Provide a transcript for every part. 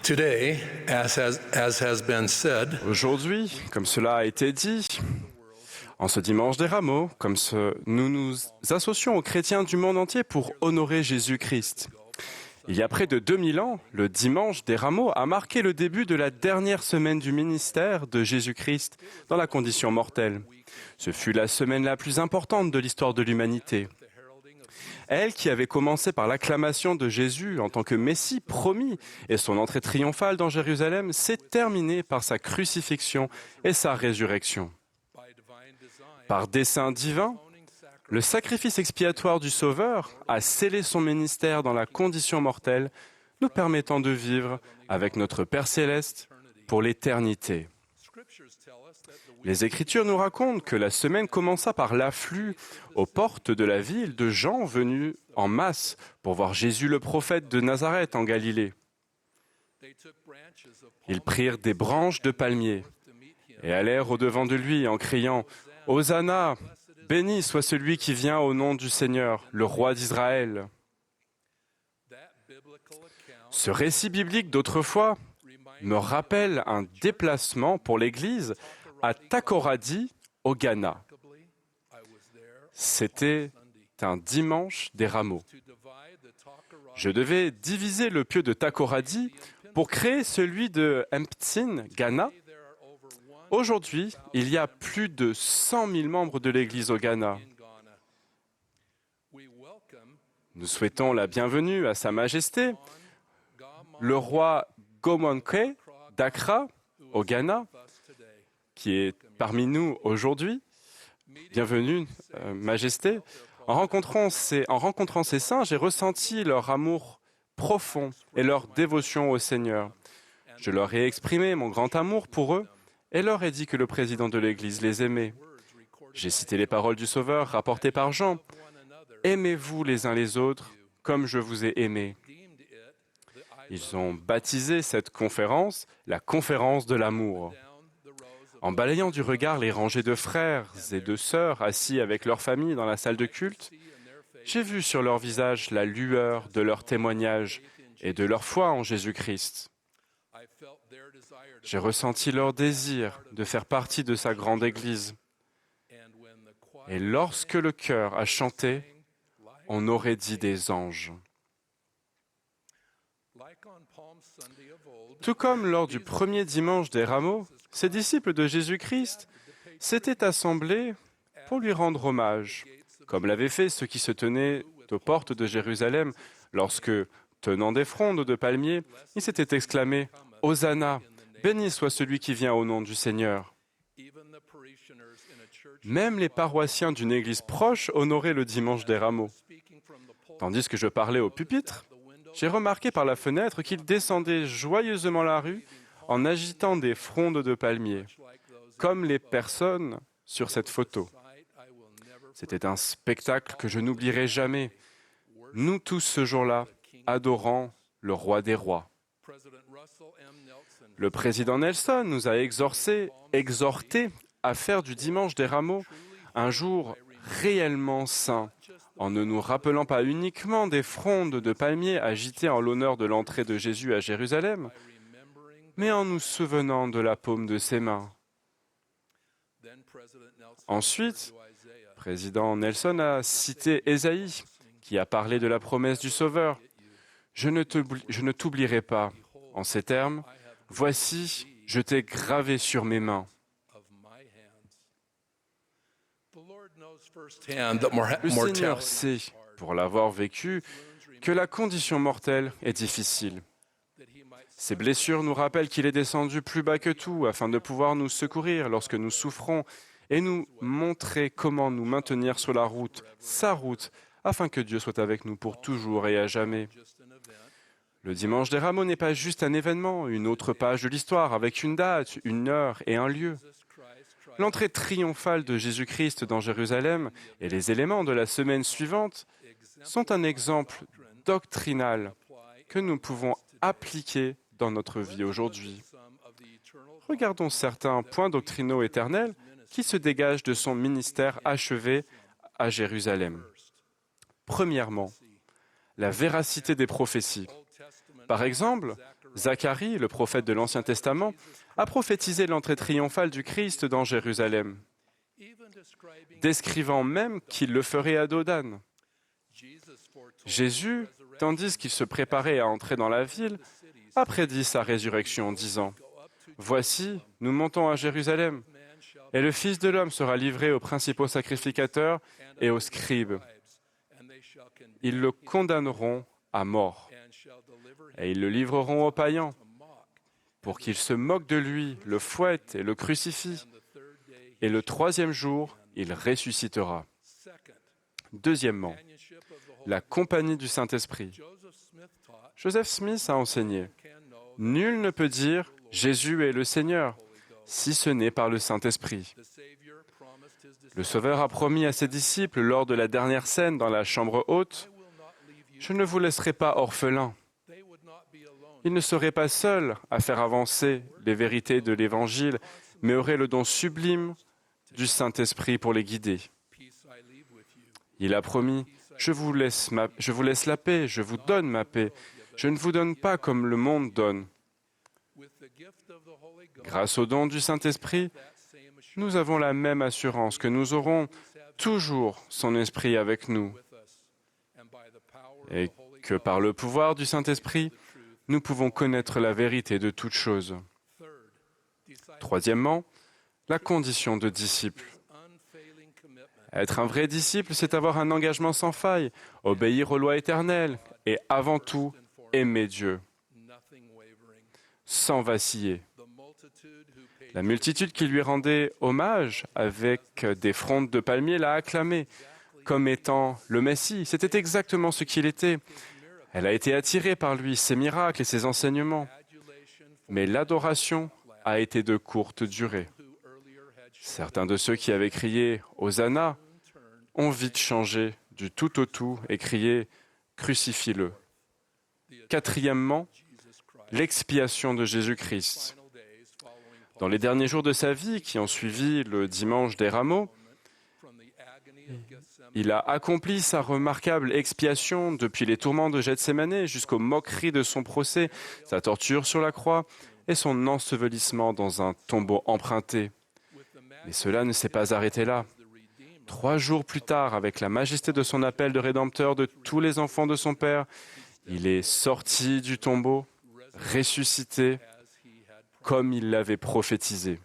Today, as has been said, Aujourd'hui, comme cela a été dit, en ce dimanche des Rameaux, nous nous associons aux chrétiens du monde entier pour honorer Jésus-Christ. Il y a près de 2000 ans, le dimanche des Rameaux a marqué le début de la dernière semaine du ministère de Jésus-Christ dans la condition mortelle. Ce fut la semaine la plus importante de l'histoire de l'humanité. Elle qui avait commencé par l'acclamation de Jésus en tant que Messie promis et son entrée triomphale dans Jérusalem s'est terminée par sa crucifixion et sa résurrection. Par dessein divin, le sacrifice expiatoire du Sauveur a scellé son ministère dans la condition mortelle, nous permettant de vivre avec notre Père céleste pour l'éternité. Les Écritures nous racontent que la semaine commença par l'afflux aux portes de la ville de gens venus en masse pour voir Jésus le prophète de Nazareth en Galilée. Ils prirent des branches de palmier et allèrent au-devant de lui en criant « Hosanna, béni soit celui qui vient au nom du Seigneur, le roi d'Israël ». Ce récit biblique d'autrefois me rappelle un déplacement pour l'Église à Takoradi, au Ghana. C'était un dimanche des Rameaux. Je devais diviser le pieu de Takoradi pour créer celui de Mptsin, Ghana. Aujourd'hui, il y a plus de 100 000 membres de l'Église au Ghana. Nous souhaitons la bienvenue à Sa Majesté, le roi Gomonke d'Accra, au Ghana, qui est parmi nous aujourd'hui. Bienvenue, Majesté. En rencontrant ces saints, j'ai ressenti leur amour profond et leur dévotion au Seigneur. Je leur ai exprimé mon grand amour pour eux et leur ai dit que le président de l'Église les aimait. J'ai cité les paroles du Sauveur rapportées par Jean. « Aimez-vous les uns les autres comme je vous ai aimés ». Ils ont baptisé cette conférence la conférence de l'amour. En balayant du regard les rangées de frères et de sœurs assis avec leurs familles dans la salle de culte, j'ai vu sur leur visage la lueur de leur témoignage et de leur foi en Jésus-Christ. J'ai ressenti leur désir de faire partie de sa grande Église. Et lorsque le chœur a chanté, on aurait dit des anges. Tout comme lors du premier dimanche des Rameaux, ces disciples de Jésus-Christ s'étaient assemblés pour lui rendre hommage, comme l'avaient fait ceux qui se tenaient aux portes de Jérusalem lorsque, tenant des frondes de palmiers, ils s'étaient exclamés « Hosanna, béni soit celui qui vient au nom du Seigneur ». Même les paroissiens d'une église proche honoraient le dimanche des Rameaux. Tandis que je parlais au pupitre, j'ai remarqué par la fenêtre qu'ils descendaient joyeusement la rue en agitant des frondes de palmiers, comme les personnes sur cette photo. C'était un spectacle que je n'oublierai jamais. Nous tous ce jour-là, adorant le roi des rois. Le président Nelson nous a exhortés à faire du dimanche des Rameaux un jour réellement saint, en ne nous rappelant pas uniquement des frondes de palmiers agitées en l'honneur de l'entrée de Jésus à Jérusalem, mais en nous souvenant de la paume de ses mains. Ensuite, le président Nelson a cité Ésaïe, qui a parlé de la promesse du Sauveur. « Je ne t'oublierai pas. » En ces termes, « Voici, je t'ai gravé sur mes mains. » Le Seigneur sait, pour l'avoir vécu, que la condition mortelle est difficile. Ces blessures nous rappellent qu'il est descendu plus bas que tout afin de pouvoir nous secourir lorsque nous souffrons et nous montrer comment nous maintenir sur la route, sa route, afin que Dieu soit avec nous pour toujours et à jamais. Le dimanche des Rameaux n'est pas juste un événement, une autre page de l'histoire avec une date, une heure et un lieu. L'entrée triomphale de Jésus-Christ dans Jérusalem et les éléments de la semaine suivante sont un exemple doctrinal que nous pouvons appliquer dans notre vie aujourd'hui. Regardons certains points doctrinaux éternels qui se dégagent de son ministère achevé à Jérusalem. Premièrement, la véracité des prophéties. Par exemple, Zacharie, le prophète de l'Ancien Testament, a prophétisé l'entrée triomphale du Christ dans Jérusalem, décrivant même qu'il le ferait à dos d'âne. Jésus, tandis qu'il se préparait à entrer dans la ville, a prédit sa résurrection en disant « Voici, nous montons à Jérusalem, et le Fils de l'homme sera livré aux principaux sacrificateurs et aux scribes. Ils le condamneront à mort, et ils le livreront aux païens, pour qu'ils se moquent de lui, le fouettent et le crucifient. Et le troisième jour, il ressuscitera. » Deuxièmement, la compagnie du Saint-Esprit. Joseph Smith a enseigné « Nul ne peut dire « Jésus est le Seigneur » si ce n'est par le Saint-Esprit. Le Sauveur a promis à ses disciples lors de la dernière scène dans la chambre haute « Je ne vous laisserai pas orphelins ». Ils ne seraient pas seuls à faire avancer les vérités de l'Évangile, mais auraient le don sublime du Saint-Esprit pour les guider. Il a promis « Je vous laisse la paix, je vous donne ma paix, je ne vous donne pas comme le monde donne ». Grâce au don du Saint-Esprit, nous avons la même assurance que nous aurons toujours son Esprit avec nous et que par le pouvoir du Saint-Esprit, nous pouvons connaître la vérité de toutes choses. Troisièmement, la condition de disciple. Être un vrai disciple, c'est avoir un engagement sans faille, obéir aux lois éternelles et avant tout, aimer Dieu, sans vaciller. La multitude qui lui rendait hommage avec des frondes de palmiers l'a acclamé comme étant le Messie. C'était exactement ce qu'il était. Elle a été attirée par lui, ses miracles et ses enseignements. Mais l'adoration a été de courte durée. Certains de ceux qui avaient crié « Hosanna » ont vite changé du tout au tout et crié « Crucifie-le ». Quatrièmement, l'expiation de Jésus-Christ. Dans les derniers jours de sa vie, qui ont suivi le dimanche des Rameaux, il a accompli sa remarquable expiation depuis les tourments de Gethsémanée jusqu'aux moqueries de son procès, sa torture sur la croix et son ensevelissement dans un tombeau emprunté. Mais cela ne s'est pas arrêté là. 3 jours plus tard, avec la majesté de son appel de rédempteur de tous les enfants de son Père, il est sorti du tombeau, ressuscité, comme il l'avait prophétisé.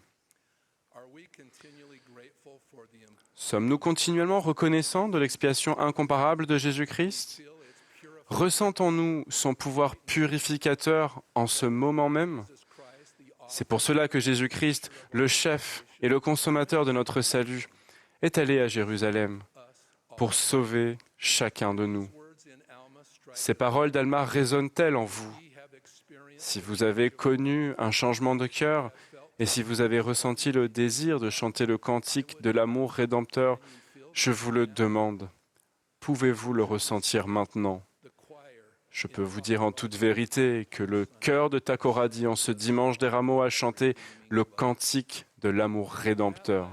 Sommes-nous continuellement reconnaissants de l'expiation incomparable de Jésus-Christ? Ressentons-nous son pouvoir purificateur en ce moment même? C'est pour cela que Jésus-Christ, le chef et le consommateur de notre salut, est allé à Jérusalem pour sauver chacun de nous. Ces paroles d'Alma résonnent-elles en vous? Si vous avez connu un changement de cœur et si vous avez ressenti le désir de chanter le cantique de l'amour rédempteur, je vous le demande, pouvez-vous le ressentir maintenant? Je peux vous dire en toute vérité que le chœur de Takoradi en ce dimanche des Rameaux a chanté le cantique de l'amour rédempteur.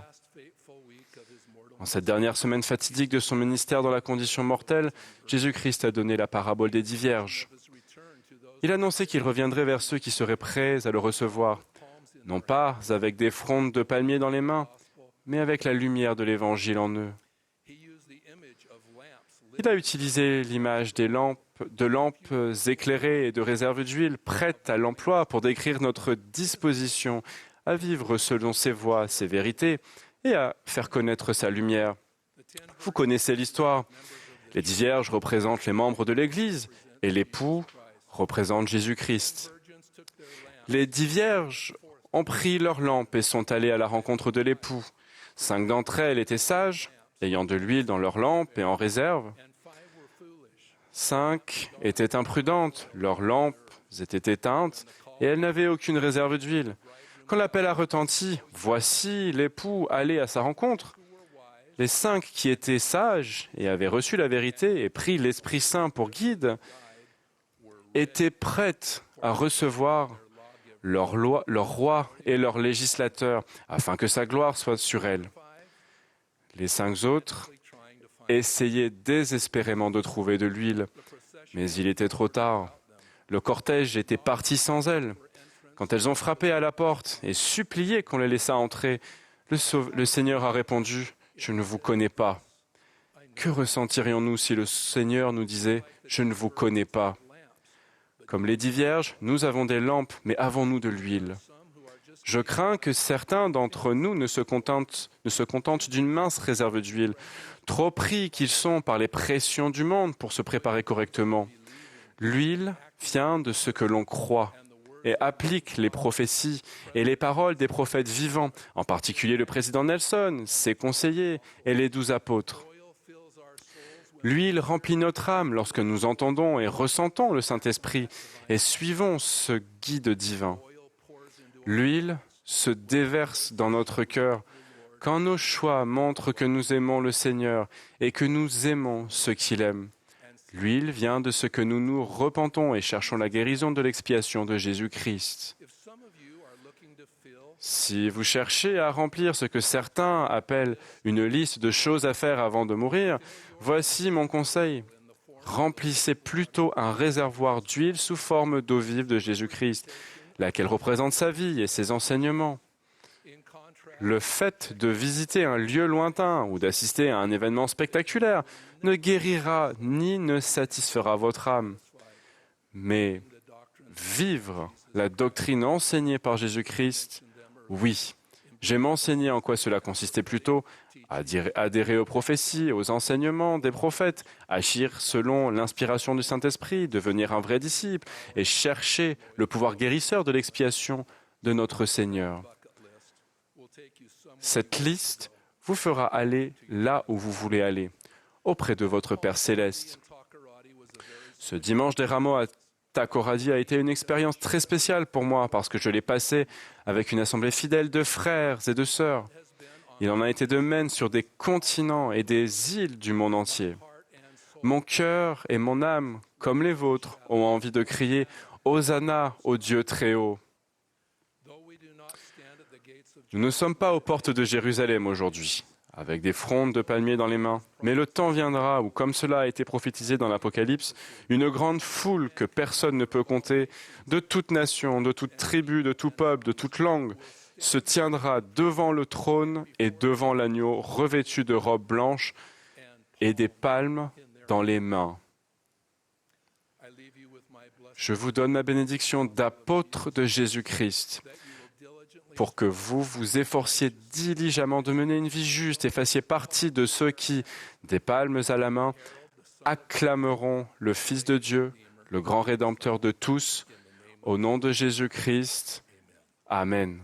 En cette dernière semaine fatidique de son ministère dans la condition mortelle, Jésus-Christ a donné la parabole des 10 vierges. Il annonçait qu'il reviendrait vers ceux qui seraient prêts à le recevoir, non pas avec des frondes de palmiers dans les mains, mais avec la lumière de l'Évangile en eux. Il a utilisé l'image de lampes éclairées et de réserves d'huile prêtes à l'emploi pour décrire notre disposition à vivre selon ses voies, ses vérités et à faire connaître sa lumière. Vous connaissez l'histoire. Les 10 vierges représentent les membres de l'Église et l'époux représente Jésus-Christ. Les 10 vierges ont pris leurs lampes et sont allées à la rencontre de l'époux. 5 d'entre elles étaient sages, ayant de l'huile dans leurs lampes et en réserve. 5 étaient imprudentes, leurs lampes étaient éteintes et elles n'avaient aucune réserve d'huile. Quand l'appel a retenti, voici l'époux allé à sa rencontre. Les 5 qui étaient sages et avaient reçu la vérité et pris l'Esprit Saint pour guide étaient prêtes à recevoir leur roi et leur législateur, afin que sa gloire soit sur elles. Les 5 autres essayaient désespérément de trouver de l'huile, mais il était trop tard. le cortège était parti sans elles. Quand elles ont frappé à la porte et supplié qu'on les laissât entrer, le Seigneur a répondu, « Je ne vous connais pas. » Que ressentirions-nous si le Seigneur nous disait, « Je ne vous connais pas » ? Comme les 10 vierges, nous avons des lampes, mais avons-nous de l'huile ? Je crains que certains d'entre nous ne se contentent d'une mince réserve d'huile, trop pris qu'ils sont par les pressions du monde pour se préparer correctement. L'huile vient de ce que l'on croit et applique les prophéties et les paroles des prophètes vivants, en particulier le président Nelson, ses conseillers et les 12 apôtres. L'huile remplit notre âme lorsque nous entendons et ressentons le Saint-Esprit et suivons ce guide divin. L'huile se déverse dans notre cœur quand nos choix montrent que nous aimons le Seigneur et que nous aimons ce qu'il aime. L'huile vient de ce que nous nous repentons et cherchons la guérison de l'expiation de Jésus-Christ. Si vous cherchez à remplir ce que certains appellent une liste de choses à faire avant de mourir, voici mon conseil. Remplissez plutôt un réservoir d'huile sous forme d'eau vive de Jésus-Christ, laquelle représente sa vie et ses enseignements. Le fait de visiter un lieu lointain ou d'assister à un événement spectaculaire ne guérira ni ne satisfera votre âme. Mais vivre la doctrine enseignée par Jésus-Christ, oui. J'ai mentionné en quoi cela consistait plutôt, adhérer aux prophéties, aux enseignements des prophètes, agir selon l'inspiration du Saint-Esprit, devenir un vrai disciple et chercher le pouvoir guérisseur de l'expiation de notre Seigneur. Cette liste vous fera aller là où vous voulez aller, auprès de votre Père céleste. Ce dimanche des Rameaux à Takoradi a été une expérience très spéciale pour moi parce que je l'ai passé avec une assemblée fidèle de frères et de sœurs. Il en a été de même sur des continents et des îles du monde entier. Mon cœur et mon âme, comme les vôtres, ont envie de crier « Hosanna au Dieu très haut ». Nous ne sommes pas aux portes de Jérusalem aujourd'hui, avec des frondes de palmiers dans les mains, mais le temps viendra où, comme cela a été prophétisé dans l'Apocalypse, une grande foule que personne ne peut compter, de toute nation, de toute tribu, de tout peuple, de toute langue, se tiendra devant le trône et devant l'agneau revêtu de robes blanches et des palmes dans les mains. Je vous donne ma bénédiction d'apôtre de Jésus-Christ pour que vous vous efforciez diligemment de mener une vie juste et fassiez partie de ceux qui, des palmes à la main, acclameront le Fils de Dieu, le grand Rédempteur de tous, au nom de Jésus-Christ. Amen.